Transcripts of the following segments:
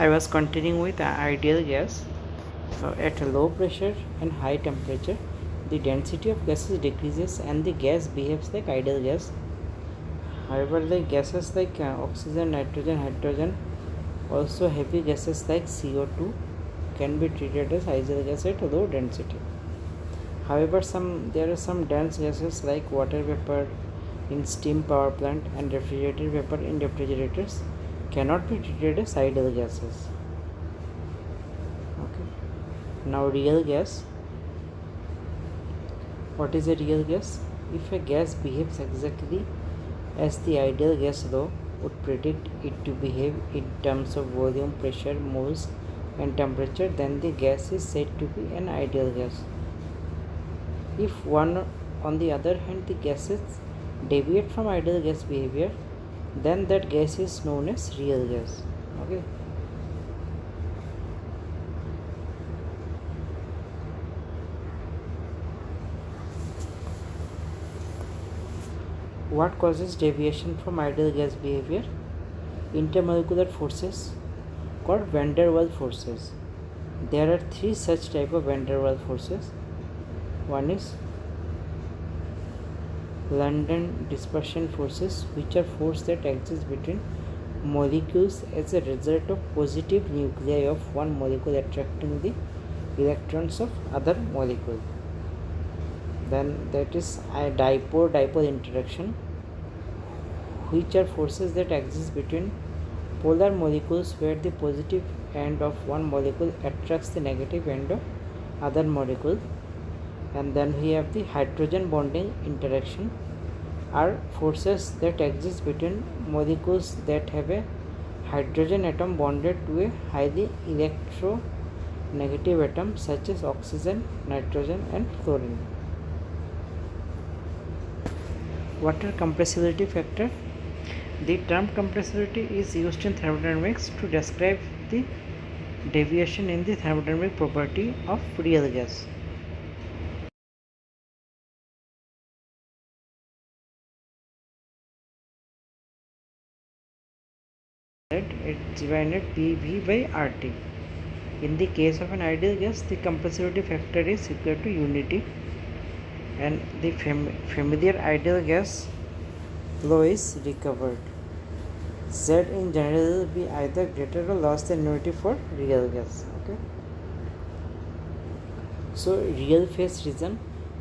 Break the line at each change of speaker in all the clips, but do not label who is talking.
I was continuing with ideal gas. At a low pressure and high temperature, the density of gases decreases and the gas behaves like ideal gas. However, like gases like oxygen, nitrogen, hydrogen, also heavy gases like CO2 can be treated as ideal gas at low density. However, there are some dense gases like water vapor in steam power plant and refrigerator vapor in refrigerators cannot be treated as ideal gases. Okay. Now real gas. What is a real gas? If a gas behaves exactly as the ideal gas law would predict it to behave in terms of volume, pressure, moles and temperature, then the gas is said to be an ideal gas. If on the other hand the gases deviate from ideal gas behavior, then that gas is known as real gas. Okay. What causes deviation from ideal gas behavior? Intermolecular forces called van der Waals forces. There are three such type of van der Waals forces. One is London dispersion forces, which are forces that exist between molecules as a result of positive nuclei of one molecule attracting the electrons of other molecule. Then that is a dipole-dipole interaction, which are forces that exist between polar molecules where the positive end of one molecule attracts the negative end of other molecule. And then we have the hydrogen bonding interaction, are forces that exist between molecules that have a hydrogen atom bonded to a highly electronegative atom such as oxygen, nitrogen and fluorine. Water compressibility factor. The term compressibility is used in thermodynamics to describe the deviation in the thermodynamic property of real gas. It's divided PV by RT. In the case of an ideal gas, the compressibility factor is equal to unity, and the familiar ideal gas law is recovered. Z in general will be either greater or less than unity for real gas. Okay. So real phase region,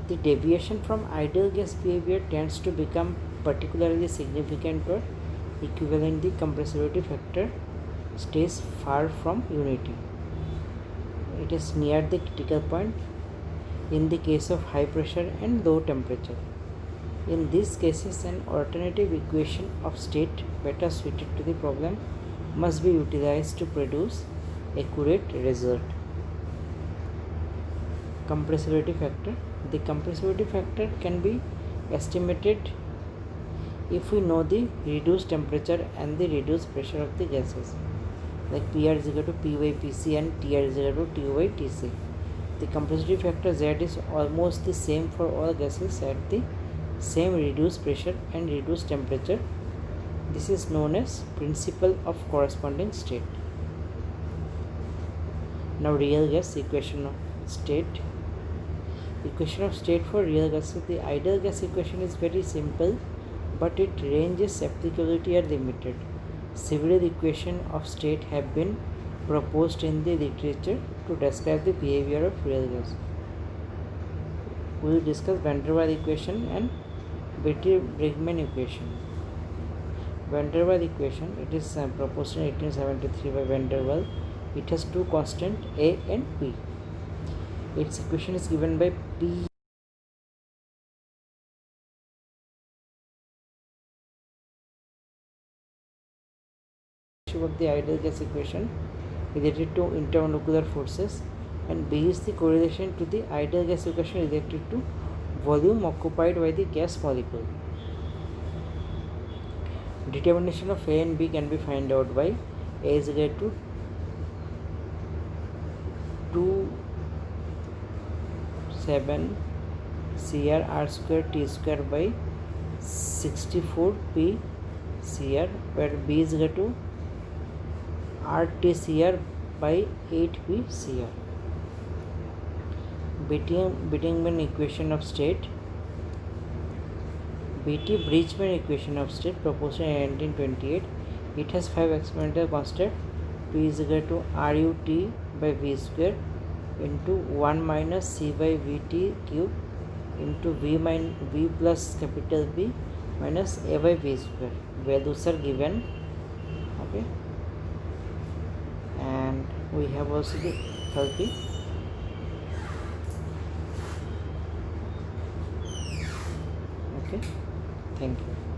the deviation from ideal gas behavior tends to become particularly significant or equivalent. The compressibility factor stays far from unity. It is near the critical point in the case of high pressure and low temperature. In these cases, an alternative equation of state better suited to the problem must be utilized to produce accurate result. Compressibility factor. The compressibility factor can be estimated if we know the reduced temperature and the reduced pressure of the gases, like PR is equal to P by Pc and TR is equal to T by Tc. The compressibility factor Z is almost the same for all gases at the same reduced pressure and reduced temperature. This is known as principle of corresponding state. Now real gas equation of state. Equation of state for real gases. The ideal gas equation is very simple, but its ranges applicability are limited. Several equations of state have been proposed in the literature to describe the behavior of real gas. We will discuss van der Waals equation and Betti-Bregman equation. Van der Waals equation, it is proposed in 1873 by van der Waals. It has two constants A and P. Its equation is given by P of the ideal gas equation related to intermolecular forces, and B is the correlation to the ideal gas equation related to volume occupied by the gas molecule. Determination of A and B can be found out by A is equal to 27 CR R square T square by 64 P CR, where B is equal to RTCR by 8PCR. Bridgman equation of state. Bridgman equation of state proposed in 1928. It has 5 experimental constants. P is equal to RUT by V square into 1 minus C by VT cube into V plus capital B minus A by V square. Values are given. Okay, and we have also the enthalpy. Okay, thank you.